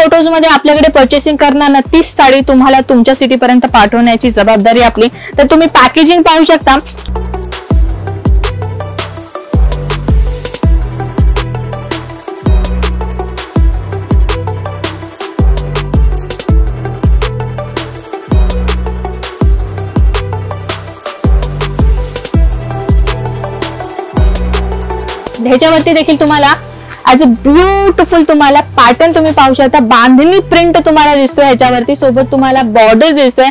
Photos मध्ये आपल्याकडे purchasing करणार ना 30 साडी तुम्हाला तुमच्या सिटी पर्यंत पाठवण्याची जबाबदारी आपली। तर तुम्ही पॅकेजिंग पाहू शकता। ह्याच्यावरती देखील तुम्हाला ॲज अ ब्युटिफुल तुम्हाला पॅटर्न तुम्ही पाहू शकता। बांधणी प्रिंट तुम्हाला दिसतोय ह्याच्यावरती, सोबत तुम्हाला बॉर्डर दिसतोय।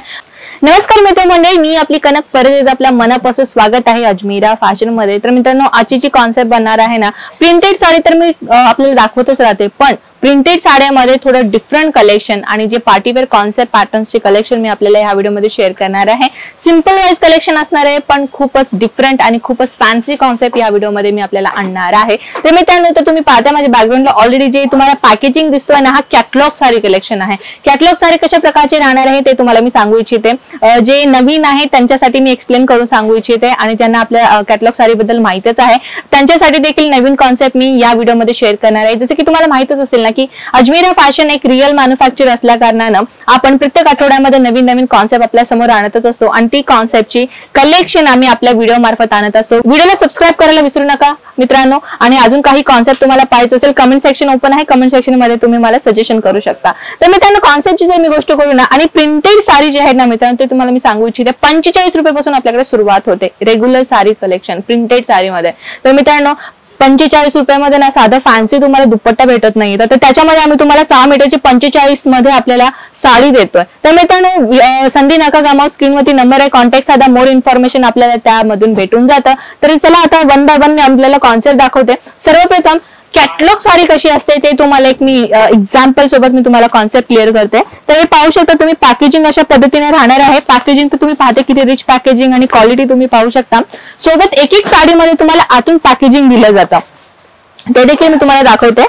नमस्कार मित्रमंडळी, मी आपली कनक परत आपल्या मनापासून स्वागत आहे अजमेरा फॅशन मध्ये। तर मित्रांनो, आजची जी कॉन्सेप्ट बनणार आहे ना, प्रिंटेड साडी तर मी आपल्याला दाखवतच राहते, पण प्रिंटेड साड्यामध्ये थोडं डिफरंट कलेक्शन आणि जे पार्टीवेअर कॉन्सेप्ट पॅटर्न्सचे कलेक्शन मी आपल्याला ह्या व्हिडिओमध्ये शेअर करणार आहे। सिंपल वाईज कलेक्शन असणार आहे, पण खूपच डिफरंट आणि खूपच फॅन्सी कॉन्सेप्ट या व्हिडिओमध्ये मी आपल्याला आणणार आहे। तर मित्रांनो, तर तुम्ही पाहता माझ्या बॅकग्राऊंडला ऑलरेडी जे तुम्हाला पॅकेजिंग दिसतोय ना, हा कॅटलॉग साडी कलेक्शन आहे। कॅटलॉग साडी कशा प्रकारचे राहणार आहे ते तुम्हाला मी सांगू इच्छिते। जे नवीन आहे त्यांच्यासाठी मी एक्सप्लेन करून सांगू इच्छिते, आणि ज्यांना आपल्या कॅटलॉग साडी बद्दल माहितच आहे त्यांच्यासाठी देखील नवीन कॉन्सेप्ट मी या व्हिडिओमध्ये शेअर करणार आहे। जसं की तुम्हाला माहितच असेल ना की अजमेरा फॅशन एक रिअल मॅन्युफॅक्चर असल्या कारणानं आपण प्रत्येक आठवड्यामध्ये नवीन नवीन कॉन्सेप्ट आपल्या समोर आणतच असतो, आणि ती कॉन्सेप्टची कलेक्शन आम्ही आपल्या व्हिडिओ मार्फत आणत असतो। व्हिडिओला सबस्क्राईब करायला विसरू नका मित्रांनो, आणि अजून काही कॉन्सेप्ट तुम्हाला पाहिजे असेल कमेंट सेक्शन ओपन आहे, कमेंट सेक्शन मध्ये तुम्ही मला सजेशन करू शकता। तर मित्रांनो, कॉन्सेप्टची जर मी गोष्ट करू ना, आणि प्रिंटेड साडी जी आहे ना मित्रांनो, ते तुम्हाला मी सांगू इच्छिते 45 रुपयापासून आपल्याकडे सुरुवात होते रेग्युलर साडी कलेक्शन प्रिंटेड साडीमध्ये। तर मित्रांनो, 45 रुपयामध्ये ना साधा फॅन्सी तुम्हाला दुपट्टा भेटत नाही, तर त्याच्यामध्ये आम्ही तुम्हाला 6 मीटरची 45 मध्ये आपल्याला साडी देतोय। तर मित्रांनो, संधी नका गमावू, स्क्रीनवरती नंबर आहे, कॉन्टॅक्ट साधा, मोर इन्फॉर्मेशन आपल्याला त्यामधून भेटून जातं। तर चला आता वन बाय वन मी आपल्याला कॉन्सेप्ट दाखवते। सर्वप्रथम कॅटलॉग साडी कशी असते ते तुम्हाला एक मी एक्झाम्पल सोबत मी तुम्हाला कॉन्सेप्ट क्लिअर करते। तर हे पाहू शकता तुम्ही, पॅकेजिंग अशा पद्धतीने राहणार आहे। पॅकेजिंग तर तुम्ही पाहते किती रिच पॅकेजिंग आणि क्वालिटी तुम्ही पाहू शकता। सोबत एक एक साडीमध्ये तुम्हाला आतून पॅकेजिंग दिलं जातं, ते देखील मी तुम्हाला दाखवते।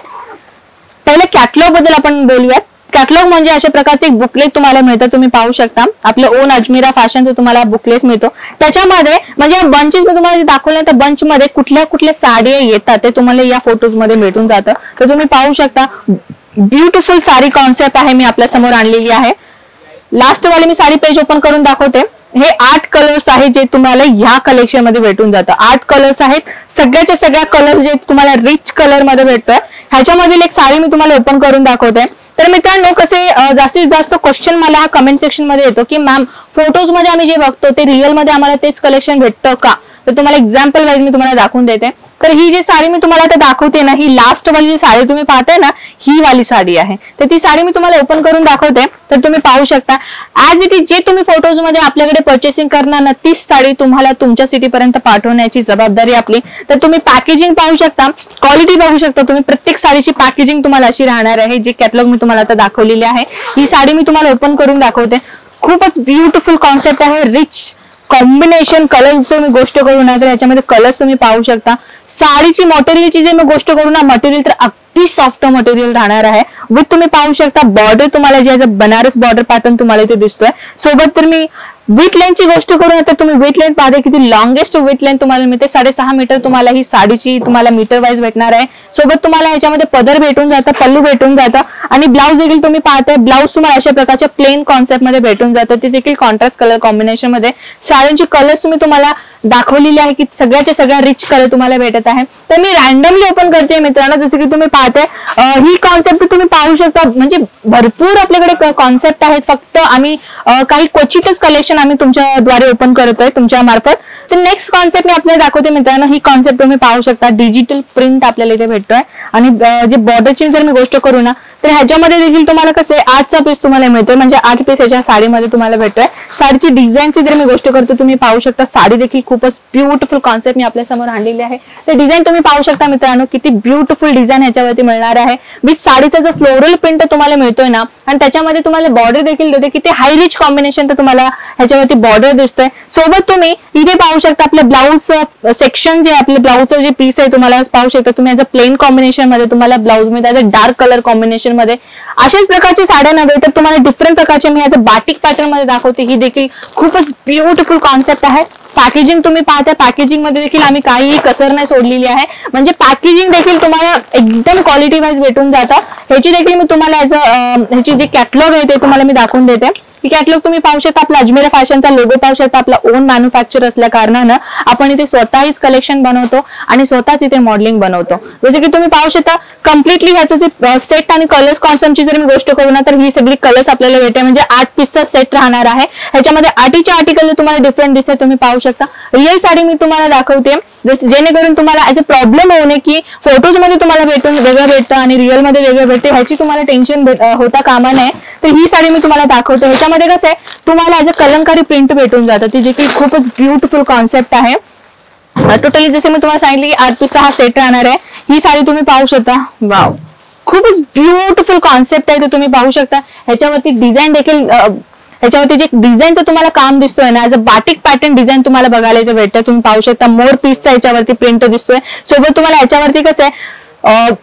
पहिले कॅटलॉग बद्दल आपण बोलूयात। कॅटलॉग म्हणजे अशा प्रकारचे एक बुकलेट तुम्हाला मिळतं, तुम्ही पाहू शकता आपलं ओन अजमेरा फॅशनचं तुम्हाला बुकलेट मिळतो। त्याच्यामध्ये म्हणजे बंचेस मी तुम्हाला दाखवले, तर बंच मध्ये कुठल्या कुठल्या साड्या येतात ते तुम्हाला या फोटोज मध्ये भेटून जातं। तर तुम्ही पाहू शकता, ब्युटिफुल साडी कॉन्सेप्ट आहे मी आपल्या समोर आणलेली आहे। लास्ट वाली मी साडी पेज ओपन करून दाखवते। हे 8 कलर्स आहेत जे तुम्हाला ह्या कलेक्शन मध्ये भेटून जातं। 8 कलर्स आहेत, सगळ्याच्या सगळ्या कलर्स जे तुम्हाला रिच कलर मध्ये भेटतोय। ह्याच्यामधील एक साडी मी तुम्हाला ओपन करून दाखवते। तर मित्रांनो, कसे जास्तीत जास्त क्वेश्चन मला हा कमेंट सेक्शन मध्ये येतो की मॅम, फोटोज मध्ये आम्ही जे बघतो ते रिअल मध्ये आम्हाला तेच कलेक्शन भेटतं का? तर तुम्हाला एक्झाम्पल वाईज मी तुम्हाला दाखवून देते। तर ही जी साडी मी तुम्हाला आता दाखवते ना, ही लास्ट वाली जी साडी तुम्ही पाहताय ना, ही वाली साडी आहे। तर ती साडी मी तुम्हाला ओपन करून दाखवते। तर तुम्ही पाहू शकता ऍज इट इज जे तुम्ही फोटोज मध्ये आपल्याकडे पर्चेसिंग करणार ना, 30 साडी तुम्हाला तुमच्या सिटी पर्यंत पाठवण्याची जबाबदारी आपली। तर तुम्ही पॅकेजिंग पाहू शकता, क्वालिटी पाहू शकता तुम्ही, प्रत्येक साडीची पॅकेजिंग तुम्हाला अशी राहणार आहे। जी कॅटलॉग मी तुम्हाला आता दाखवलेली आहे, ही साडी मी तुम्हाला ओपन करून दाखवते। खूपच ब्युटिफुल कॉन्सेप्ट आहे, रिच कॉम्बिनेशन कलरची मी गोष्ट करू ना, तर याच्यामध्ये कलर्स तुम्ही पाहू शकता। साडीची मटेरियलची जे मी गोष्ट करू ना, मटेरियल तर अगदी सॉफ्ट मटेरियल राहणार आहे। विथ तुम्ही पाहू शकता बॉर्डर तुम्हाला जे बनारस बॉर्डर पॅटर्न तुम्हाला इथे दिसतोय। सोबत तर मी विथ लेंथची गोष्ट करू तर तुम्ही विथ लेंथ पाहता किती लॉंगेस्ट विथ लेंथ तुम्हाला मिळते। 6.5 मीटर तुम्हाला ही साडीची तुम्हाला मीटर वाईज भेटणार आहे। सोबत तुम्हाला ह्याच्यामध्ये पदर भेटून जातं, पल्लू भेटून जातं, आणि ब्लाउज देखील तुम्ही पाहताय, ब्लाउज तुम्हाला अशा प्रकारच्या प्लेन कॉन्सेप्ट मध्ये भेटून जातं। ते देखील कॉन्ट्रास्ट कलर कॉम्बिनेशन मध्ये साड्यांची कलर्स तुम्हाला दाखवलेली आहे की सगळ्याच्या सगळ्या रिच कलर तुम्हाला भेटत आहे। तर मी रॅन्डमली ओपन करते मित्रांनो, जसं की तुम्ही पाहताय ही कॉन्सेप्ट तुम्ही पाहू शकता। म्हणजे भरपूर आपल्याकडे कॉन्सेप्ट आहेत, फक्त आम्ही काही क्वचितच कलेक्शन आम्ही तुमच्याद्वारे ओपन करतोय तुमच्या मार्फत। तर नेक्स्ट कॉन्सेप्ट मी आपल्याला दाखवते मित्रांनो। ही कॉन्सेप्ट तुम्ही पाहू शकता, डिजिटल प्रिंट आपल्याला इथे भेटतोय, आणि जे बॉर्डरची जर मी गोष्ट करू ना, तर ह्याच्यामध्ये देखील तुम्हाला कसे 8चा पीस तुम्हाला मिळतोय, म्हणजे 8 पीस ह्याच्या साडीमध्ये तुम्हाला भेटतोय। साडीची डिझाईनची जर मी गोष्ट करतो, तुम्ही पाहू शकता साडी देखील खूपच ब्युटिफुल कॉन्सेप्ट मी आपल्या समोर आणलेली आहे। तर डिझाईन तुम्ही पाहू शकता मित्रांनो, किती ब्युटिफुल डिझाईन ह्याच्यावरती मिळणार आहे। विथ साडीचा जो फ्लोरल प्रिंट तुम्हाला मिळतोय ना, आणि त्याच्यामध्ये तुम्हाला बॉर्डर देखील देते, किती हाय रिच कॉम्बिनेशन तर तुम्हाला ह्याच्यावरती बॉर्डर दिसतोय। सोबत तुम्ही इथे पाहू शकता आपलं ब्लाउज सेक्शन जे आपले ब्लाउजचं जे पीस आहे तुम्हाला पाहू शकता तुम्ही, ॲज अ प्लेन कॉम्बिनेशन मध्ये तुम्हाला ब्लाउज मिळते, as a dark colour combination मध्ये। अशाच प्रकारची साड्या नव्हे तर तुम्हाला डिफरंट प्रकारचे मी ॲज अ बाटिक पॅटर्न मध्ये दाखवते। ही देखील खूपच ब्युटिफुल कॉन्सेप्ट आहे। पॅकेजिंग तुम्ही पाहता, पॅकेजिंग मध्ये देखील आम्ही काहीही कसर नाही सोडलेली आहे. म्हणजे पॅकेजिंग देखील तुम्हाला एकदम क्वालिटी वाईज भेटून जातं. ह्याची देखील मी तुम्हाला ह्याची जे कॅटलॉग आहे ते तुम्हाला मी दाखवून देते. ही कॅटलॉग तुम्ही पाहू शकता. आपला अजमेरा फॅशनचा लोगो पाहू शकता. आपला ओन मॅन्युफॅक्चर असल्या कारणानं आपण इथे स्वतःच कलेक्शन बनवतो आणि स्वतःच इथे मॉडेलिंग बनवतो. जसे की तुम्ही पाहू शकता कम्प्लिटली ह्याचं जे सेट आणि कलर्स कॉन्सेप्टची जर मी गोष्ट करू ना, तर ही सगळी कलर्स आपल्याला भेटते. म्हणजे 8 पीसचा सेट राहणार आहे. ह्याच्यामध्ये 8च्या 8 कलर तुम्हाला डिफरंट दिसते. तुम्ही पाहू शकता. रिअल साडी मी तुम्हाला दाखवते जेणेकरून तुम्हाला ऍज अ प्रॉब्लेम होऊ नये की फोटोज मध्ये तुम्हाला वेगळं भेटतं आणि रिअल मध्ये वेगळं भेटते, ह्याची तुम्हाला टेन्शन होता कामा नये. तर ही साडी मी तुम्हाला दाखवतो. ह्याच्यामध्ये कसं आहे तुम्हाला ऍज अ कलंकारी प्रिंट भेटून जातं, ती जे की खूपच ब्युटिफुल कॉन्सेप्ट आहे. टोटली जसे मी तुम्हाला सांगितलं की 8 पीसचा हा सेट राहणार आहे. ही साडी तुम्ही पाहू शकता. वाव, खूपच ब्युटिफुल कॉन्सेप्ट आहे. ते तुम्ही पाहू शकता. ह्याच्यावरती डिझाईन देखील ह्याच्यावरती जे डिझाईनचं तुम्हाला काम दिसतोय ना, as a batik pattern design तुम्हाला बघायला इथे भेटतं. तुम्ही पाहू शकता मोर पीसचा ह्याच्यावरती प्रिंट दिसतोय. सोबत तुम्हाला ह्याच्यावरती कसं आहे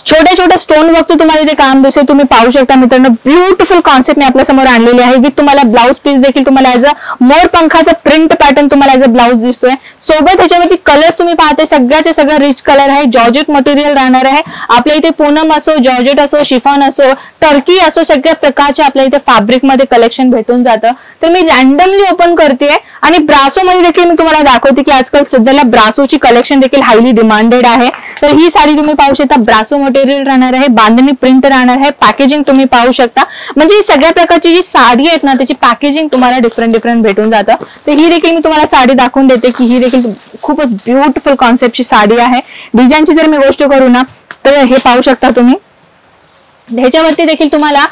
छोट्या छोट्या स्टोन वर्कचं तुम्हाला इथे काम दिसतोय. तुम्ही पाहू शकता मित्रांनो, ब्युटिफुल कॉन्सेप्ट मी आपल्या समोर आणलेली आहे. विथ तुम्हाला ब्लाउज पीस देखील तुम्हाला ऍज अ मोर पंखाचा प्रिंट पॅटर्न तुम्हाला ऍज अ ब्लाउज दिसतोय. सोबत ह्याच्यावरती कलर्स तुम्ही पाहते सगळ्याचे सगळं रिच कलर आहे. जॉर्जेट मटेरियल राहणार आहे. आपल्या इथे पूनम असो, जॉर्जेट असो, शिफॉन असो, टर्की असो, सगळ्या प्रकारचे आपल्या इथे फॅब्रिक मध्ये कलेक्शन भेटून जातं. तर मी रॅन्डमली ओपन करते आणि ब्रासो मध्ये देखील मी तुम्हाला दाखवते की आजकाल सध्याला ब्रासोची कलेक्शन देखील हायली डिमांडेड आहे. तर ही साडी तुम्ही पाहू शकता. ब्रासो मटेरियल राहणार आहे. बांधणी प्रिंट राहणार आहे. पॅकेजिंग तुम्ही पाहू शकता. म्हणजे सगळ्या प्रकारची जी साडी आहेत ना, त्याची पॅकेजिंग तुम्हाला डिफरंट भेटून जातं. तर ही देखील मी तुम्हाला साडी दाखवून देते की ही देखील खूपच ब्युटिफुल कॉन्सेप्टची साडी आहे. डिझाईनची जर मी गोष्ट करू ना, तर हे पाहू शकता तुम्ही. ह्याच्यावरती देखील तुम्हाला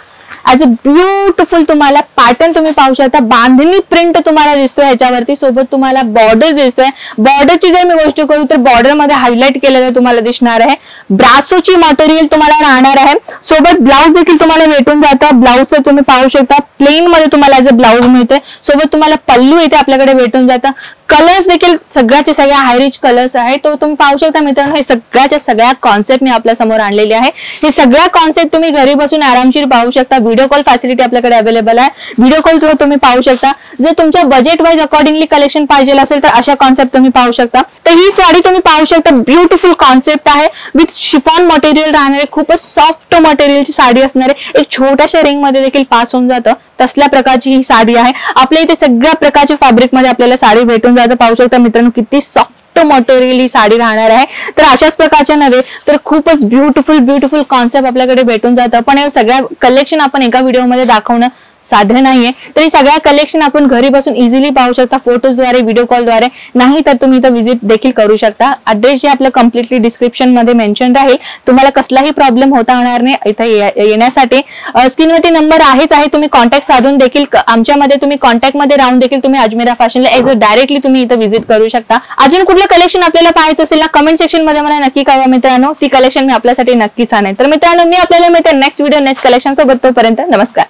ऍज अ ब्युटिफुल तुम्हाला पॅटर्न तुम्ही पाहू शकता. बांधणी प्रिंट तुम्हाला दिसतोय ह्याच्यावरती. सोबत तुम्हाला बॉर्डर दिसतोय. बॉर्डरची जर मी गोष्ट करू तर बॉर्डर मध्ये हायलाइट केलेलं तुम्हाला दिसणार आहे. ब्रासोची मटेरियल तुम्हाला राहणार आहे. सोबत ब्लाउज देखील तुम्हाला भेटून जातं. ब्लाउजचं तुम्ही पाहू शकता प्लेन मध्ये तुम्हाला ऍज अ ब्लाउज मिळतोय. सोबत तुम्हाला पल्लू इथे आपल्याकडे भेटून जातं. कलर्स देखील सगळ्याचे सगळ्या हाय रिच कलर्स आहे. तो तुम्ही पाहू शकता मित्रांनो, हे सगळ्याच्या सगळ्या कॉन्सेप्ट मी आपल्या समोर आणलेले आहे. हे सगळ्या कॉन्सेप्ट तुम्ही घरी बसून आरामशीर पाहू शकता. व्हिडिओ कॉल फॅसिलिटी आपल्याकडे अवेलेबल आहे. व्हिडिओ कॉल थ्रू तुम्ही पाहू शकता. जर तुमच्या बजेट वाईज अकॉर्डिंगली कलेक्शन पाहिजे असेल तर अशा कॉन्सेप्ट तुम्ही पाहू शकता. तर ही साडी तुम्ही पाहू शकता. ब्युटिफुल कॉन्सेप्ट आहे. विथ शिफॉन मटेरियल राहणार आहे. खूपच सॉफ्ट मटेरियलची साडी असणार आहे. एक छोट्याशा रिंग मध्ये देखील पास होऊन जातं तसल्या प्रकारची ही साडी आहे. आपल्या इथे सगळ्या प्रकारच्या फॅब्रिक मध्ये आपल्याला साडी भेटून जातं. पाहू शकता मित्रांनो किती सॉफ्ट मटेरियल ही साडी राहणार आहे. तर अशाच प्रकारच्या नव्हे तर खूपच ब्युटिफुल कॉन्सेप्ट आपल्याकडे भेटून जातं. पण हे सगळ्या कलेक्शन आपण एका व्हिडिओमध्ये दाखवणं साध्य नाहीये. तर ही सगळ्या कलेक्शन आपण घरी बसून इझिली पाहू शकता फोटोजद्वारे, व्हिडिओ कॉलद्वारे. नाही तर तुम्ही इथं व्हिजिट देखील करू शकता. ऍड्रेस जे आपलं कम्प्लिटली डिस्क्रिप्शन मध्ये मेन्शन राहील. तुम्हाला कसलाही प्रॉब्लेम होता होणार नाही इथे येण्यासाठी. स्क्रीनवरती नंबर आहेच आहे. तुम्ही कॉन्टॅक्ट साधून देखील आमच्यामध्ये तुम्ही कॉन्टॅक्ट मध्ये राहून देखील तुम्ही अजमेरा फॅशनला डायरेक्टली तुम्ही इथं व्हिजिट करू शकता. अजून कुठलं कलेक्शन आपल्याला पाहायचं असेल ना, कमेंट सेक्शन मध्ये मला नक्की कळवा मित्रांनो. ती कलेक्शन मी आपल्यासाठी नक्कीच आणेन. तर मित्रांनो, मी आपल्याला मिळते नेक्स्ट व्हिडिओ नेक्स्ट कलेक्शन सोबत. तोपर्यंत नमस्कार.